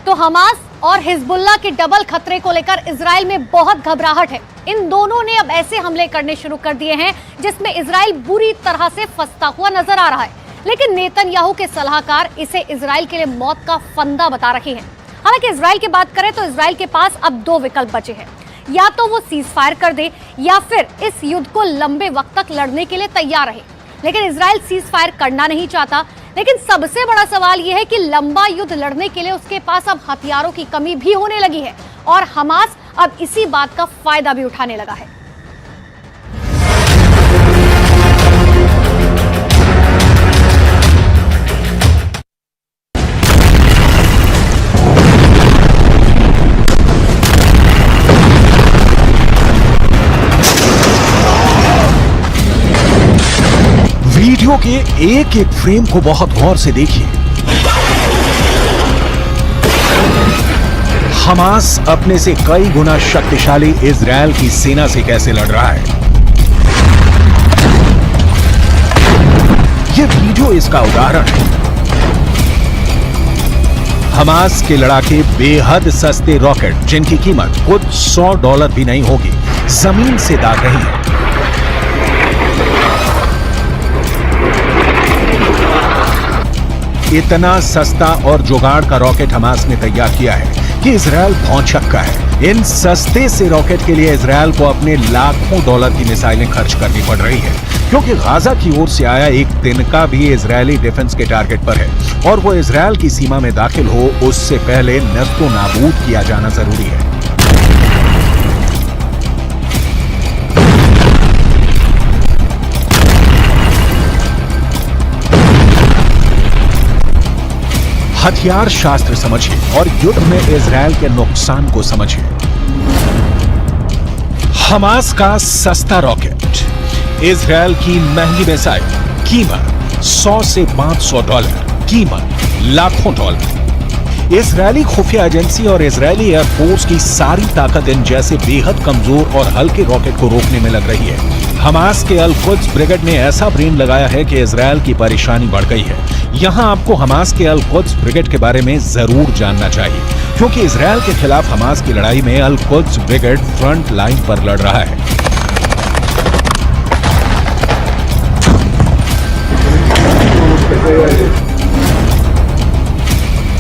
तो हमास और हिजबुल्लाह के डबल खतरे को लेकर इजराइल में बहुत घबराहट है। इन दोनों ने अब ऐसे हमले करने शुरू कर दिए हैं जिसमें इजराइल बुरी तरह से फंसता हुआ नजर आ रहा है। लेकिन नेतन्याहू के सलाहकार इसे इजराइल के लिए मौत का फंदा बता रहे हैं। हालांकि इजराइल की बात करें तो इजराइल के पास अब दो विकल्प बचे हैं, या तो वो सीज फायर कर दे या फिर इस युद्ध को लंबे वक्त तक लड़ने के लिए तैयार रहे। लेकिन इजराइल सीज फायर करना नहीं चाहता। लेकिन सबसे बड़ा सवाल यह है कि लंबा युद्ध लड़ने के लिए उसके पास अब हथियारों की कमी भी होने लगी है और हमास अब इसी बात का फायदा भी उठाने लगा है। वीडियो के एक एक फ्रेम को बहुत गौर से देखिए। हमास अपने से कई गुना शक्तिशाली इजराइल की सेना से कैसे लड़ रहा है, यह वीडियो इसका उदाहरण है। हमास के लड़ाके बेहद सस्ते रॉकेट, जिनकी कीमत खुद $100 भी नहीं होगी, जमीन से दाग रही है। इतना सस्ता और जुगाड़ का रॉकेट हमास ने तैयार किया है कि इजराइल भौंचक्का है। इन सस्ते से रॉकेट के लिए इजराइल को अपने लाखों डॉलर की मिसाइलें खर्च करनी पड़ रही है, क्योंकि गाजा की ओर से आया एक तिनका भी इजरायली डिफेंस के टारगेट पर है और वो इजराइल की सीमा में दाखिल हो उससे पहले नष्टो नाबूद किया जाना जरूरी है। हथियार शास्त्र समझिए और युद्ध में इजराइल के नुकसान को समझिए। हमास का सस्ता रॉकेट, इजराइल की महंगी मिसाइल, कीमत $100 से $500, कीमत लाखों डॉलर। इजरायली खुफिया एजेंसी और इजरायली एयरफोर्स की सारी ताकत इन जैसे बेहद कमजोर और हल्के रॉकेट को रोकने में लग रही है। हमास के अल कुद्स ब्रिगेड ने ऐसा ब्रेन लगाया है कि इजराइल की परेशानी बढ़ गई है। यहां आपको हमास के अल कुद्स ब्रिगेड के बारे में जरूर जानना चाहिए, क्योंकि इजराइल के खिलाफ हमास की लड़ाई में अल कुद्स ब्रिगेड फ्रंट लाइन पर लड़ रहा है।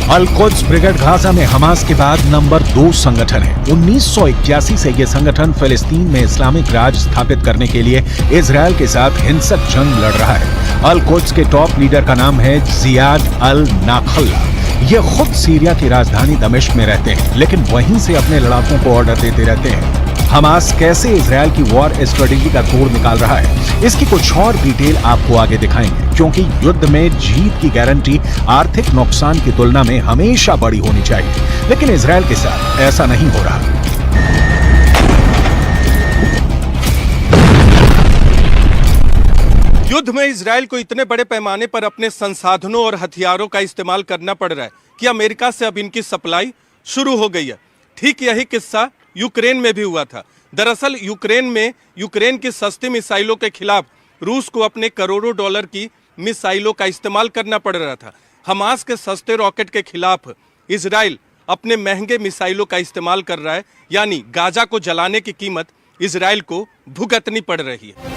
अल कुद्स ब्रिगेड गाजा में हमास के बाद नंबर 2 संगठन है। 1981 से यह संगठन फिलिस्तीन में इस्लामिक राज स्थापित करने के लिए इजराइल के साथ हिंसक जंग लड़ रहा है। अल कुद्स के टॉप लीडर का नाम है जियाद अल नाखल्ला। ये खुद सीरिया की राजधानी दमिश्क में रहते हैं, लेकिन वहीं से अपने लड़ाकों को ऑर्डर देते रहते हैं। हमास कैसे इजराइल की वॉर स्ट्रेटेजी का तोड़ निकाल रहा है, इसकी कुछ और डिटेल आपको आगे दिखाएंगे, क्योंकि युद्ध में जीत की गारंटी आर्थिक नुकसान की तुलना में हमेशा बड़ी होनी चाहिए। लेकिन इजराइल के साथ ऐसा नहीं हो रहा। युद्ध में इजराइल को इतने बड़े पैमाने पर अपने संसाधनों और हथियारों का इस्तेमाल करना पड़ रहा है कि अमेरिका से अब इनकी सप्लाई शुरू हो गई है। ठीक यही किस्सा यूक्रेन में भी हुआ था। दरअसल यूक्रेन में यूक्रेन की सस्ती मिसाइलों के खिलाफ रूस को अपने करोड़ों डॉलर की मिसाइलों का इस्तेमाल करना पड़ रहा था। हमास के सस्ते रॉकेट के खिलाफ इजराइल अपने महंगे मिसाइलों का इस्तेमाल कर रहा है, यानी गाजा को जलाने की कीमत इजराइल को भुगतनी पड़ रही है।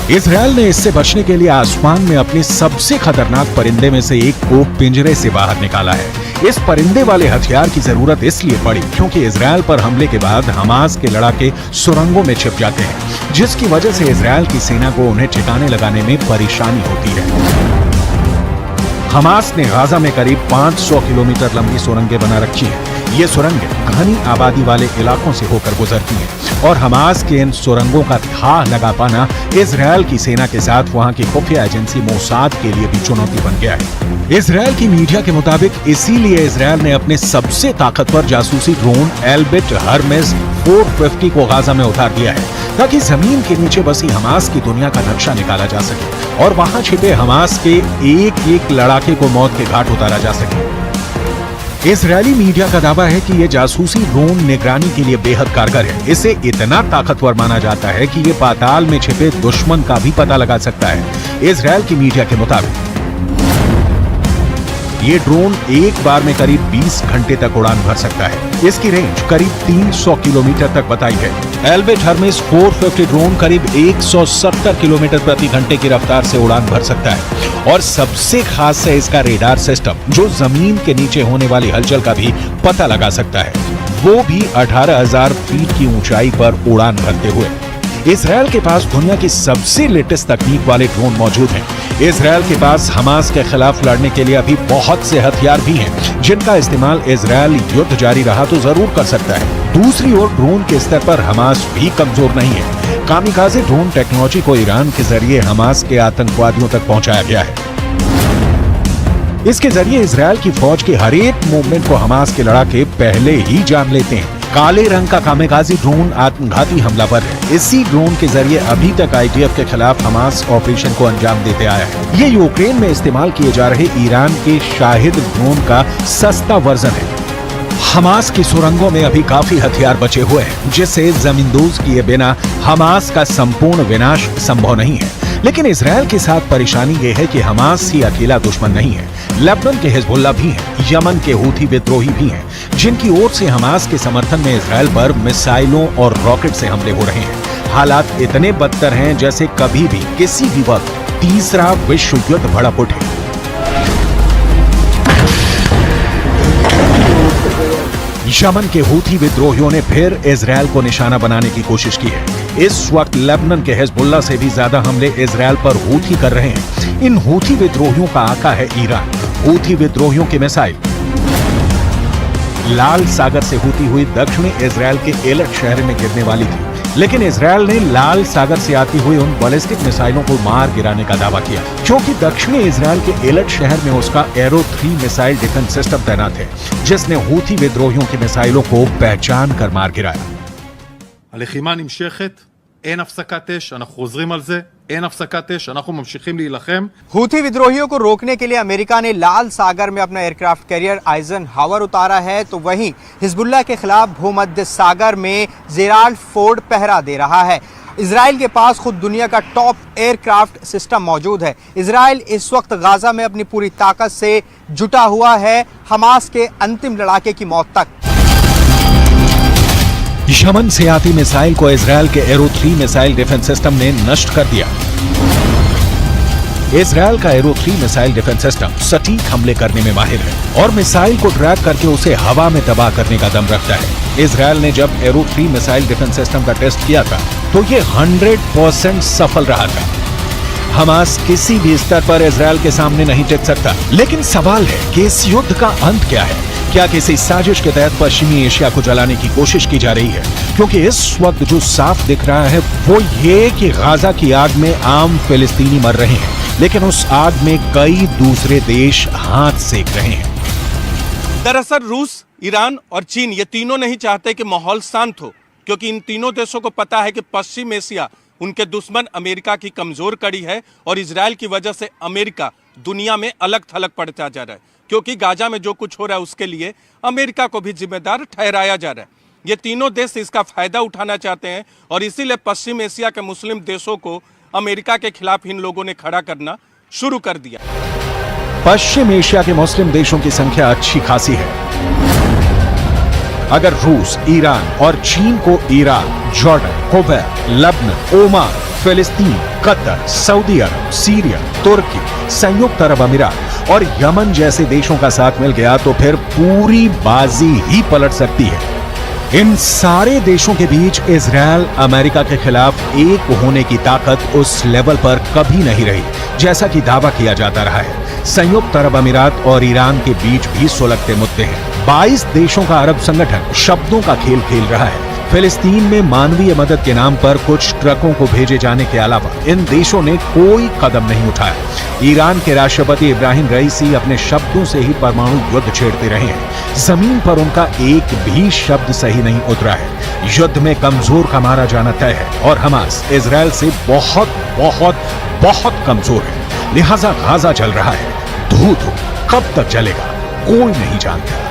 इजराइल ने इससे बचने के लिए आसमान में अपने सबसे खतरनाक परिंदे में से एक को पिंजरे से बाहर निकाला है। इस परिंदे वाले हथियार की जरूरत इसलिए पड़ी क्योंकि इजराइल पर हमले के बाद हमास के लड़ाके सुरंगों में छिप जाते हैं, जिसकी वजह से इजराइल की सेना को उन्हें ठिकाने लगाने में परेशानी होती है। हमास ने गाजा में करीब 500 किलोमीटर लंबी सुरंगें बना रखी हैं। ये सुरंगें घनी आबादी वाले इलाकों से होकर गुजरती हैं और हमास के इन सुरंगों का था लगा पाना इजराइल की सेना के साथ वहां की खुफिया एजेंसी मोसाद के लिए भी चुनौती बन गया है। इजराइल की मीडिया के मुताबिक इसीलिए इजराइल ने अपने सबसे ताकतवर जासूसी ड्रोन एल्बिट हर्मेस 450 को गाजा में उतार दिया है, ताकि जमीन के नीचे बसी हमास की दुनिया का नक्शा निकाला जा सके और वहां छिपे हमास के एक एक लड़ाके को मौत के घाट उतारा जा सके। इजरायली मीडिया का दावा है कि यह जासूसी ड्रोन निगरानी के लिए बेहद कारगर है। इसे इतना ताकतवर माना जाता है कि यह पाताल में छिपे दुश्मन का भी पता लगा सकता है। इजरायल की मीडिया के मुताबिक ये ड्रोन एक बार में करीब 20 घंटे तक उड़ान भर सकता है। इसकी रेंज करीब 300 किलोमीटर तक बताई गई। एल्बिट हर्मेस 450 ड्रोन करीब 170 किलोमीटर प्रति घंटे की रफ्तार से उड़ान भर सकता है। और सबसे खास है इसका रेडार सिस्टम, जो जमीन के नीचे होने वाली हलचल का भी पता लगा सकता है, वो भी 18,000 फीट की ऊंचाई पर उड़ान भरते हुए। इजरायल के पास दुनिया की सबसे लेटेस्ट तकनीक वाले ड्रोन मौजूद हैं। इजरायल के पास हमास के खिलाफ लड़ने के लिए अभी बहुत से हथियार भी हैं, जिनका इस्तेमाल इजरायल युद्ध जारी रहा तो जरूर कर सकता है। दूसरी ओर ड्रोन के स्तर पर हमास भी कमजोर नहीं है। कामिकाज़े ड्रोन टेक्नोलॉजी को ईरान के जरिए हमास के आतंकवादियों तक पहुंचाया गया है। इसके जरिए इजरायल की फौज के हर एक मूवमेंट को हमास के लड़ाके पहले ही जान लेते हैं। काले रंग का कामिकाज़ी ड्रोन आत्मघाती हमलावर है। इसी ड्रोन के जरिए अभी तक आईडीएफ के खिलाफ हमास ऑपरेशन को अंजाम देते आया है। ये यूक्रेन में इस्तेमाल किए जा रहे ईरान के शाहिद ड्रोन का सस्ता वर्जन है। हमास की सुरंगों में अभी काफी हथियार बचे हुए हैं, जिससे जमींदोज किए बिना हमास का संपूर्ण विनाश संभव नहीं है। लेकिन इजरायल के साथ परेशानी यह है कि हमास ही अकेला दुश्मन नहीं है। लेबनान के हिजबुल्लाह भी हैं, यमन के हूथी विद्रोही भी हैं, जिनकी ओर से हमास के समर्थन में इजरायल पर मिसाइलों और रॉकेट से हमले हो रहे हैं। हालात इतने बदतर हैं जैसे कभी भी किसी भी वक्त तीसरा विश्व युद्ध भड़क उठे। यमन के हूथी विद्रोहियों ने फिर इजरायल को निशाना बनाने की कोशिश की है। इस वक्त लेबनान के हिजबुल्लाह से भी ज्यादा हमले इजरायल पर हूथी कर रहे हैं। इन हूथी विद्रोहियों का आका है ईरान। हूथी विद्रोहियों की मिसाइल लाल सागर से होती हुई दक्षिणी इजरायल के एलट शहर में गिरने वाली थी, लेकिन इजरायल ने लाल सागर से आती हुई उन बैलिस्टिक मिसाइलों को मार गिराने का दावा किया, क्योंकि दक्षिणी इजरायल के एलट शहर में उसका एरो 3 मिसाइल डिफेंस सिस्टम तैनात है, जिसने हूथी विद्रोहियों की मिसाइलों को पहचान कर मार गिराया। הלחימה נמשכת, אין הפסקת אש, אנחנו חוזרים על זה, אין הפסקת אש, אנחנו ממשיכים להילחם. हूथी विद्रोहियों को रोकने के लिए अमेरिका ने लाल सागर में अपना एयरक्राफ्ट कैरियर आइजनहावर उतारा है, तो वहीं हिजबुल्लाह के खिलाफ भूमध्य सागर में जेराल्ड फोर्ड पहरा दे रहा है। इजराइल के पास खुद दुनिया का टॉप एयरक्राफ्ट सिस्टम मौजूद है। इजराइल इस वक्त गाजा में अपनी पूरी ताकत से जुटा हुआ है हमास के अंतिम लड़ाके की मौत तक। यमन से आती मिसाइल को इजरायल के एरो 3 मिसाइल डिफेंस सिस्टम ने नष्ट कर दिया। इजरायल का एरो 3 मिसाइल डिफेंस सिस्टम सटीक हमले करने में माहिर है और मिसाइल को ट्रैक करके उसे हवा में तबाह करने का दम रखता है। इजरायल ने जब एरो 3 मिसाइल डिफेंस सिस्टम का टेस्ट किया था तो ये 100% सफल रहा था। हमास किसी भी स्तर पर इजरायल के सामने नहीं टिक सकता। लेकिन सवाल है कि इस युद्ध का अंत क्या है? क्या किसी साजिश के तहत पश्चिमी एशिया को जलाने की कोशिश की जा रही है? क्योंकि इस वक्त जो साफ दिख रहा है वो ये कि गाजा की आग में आम फिलिस्तीनी मर रहे हैं, लेकिन उस आग में कई दूसरे देश हाथ सेक रहे हैं। दरअसल रूस, ईरान और चीन ये तीनों नहीं चाहते कि माहौल शांत हो, क्योंकि इन तीनों देशों को पता है कि पश्चिम एशिया उनके दुश्मन अमेरिका की कमजोर कड़ी है और इजरायल की वजह से अमेरिका दुनिया में अलग थलग पड़ता जा रहा है, क्योंकि गाजा में जो कुछ हो रहा है उसके लिए अमेरिका को भी जिम्मेदार ठहराया जा रहा है। ये तीनों देश इसका फायदा उठाना चाहते हैं और इसीलिए पश्चिम एशिया के मुस्लिम देशों को अमेरिका के खिलाफ इन लोगों ने खड़ा करना शुरू कर दिया। पश्चिम एशिया के मुस्लिम देशों की संख्या अच्छी खासी है। अगर रूस, ईरान और चीन को Iraq, Jordan, Kuwait, Lebanon, Oman, फिलिस्तीन, कतर, सऊदी अरब, सीरिया, तुर्की, संयुक्त अरब अमीरात और यमन जैसे देशों का साथ मिल गया तो फिर पूरी बाजी ही पलट सकती है। इन सारे देशों के बीच इजरायल अमेरिका के खिलाफ एक होने की ताकत उस लेवल पर कभी नहीं रही, जैसा कि दावा किया जाता रहा है। संयुक्त अरब अमीरात और ईरान के बीच भी सुलगते मुद्दे हैं। 22 देशों का अरब संगठन शब्दों का खेल खेल रहा है। फिलिस्तीन में मानवीय मदद के नाम पर कुछ ट्रकों को भेजे जाने के अलावा इन देशों ने कोई कदम नहीं उठाया। ईरान के राष्ट्रपति इब्राहिम रईसी अपने शब्दों से ही परमाणु युद्ध छेड़ते रहे हैं। जमीन पर उनका एक भी शब्द सही नहीं उतरा है। युद्ध में कमजोर का मारा जाना तय है और हमास इजरायल से बहुत बहुत बहुत कमजोर है। लिहाजा गाजा जल रहा है। धू कब तक जलेगा कोई नहीं जानता।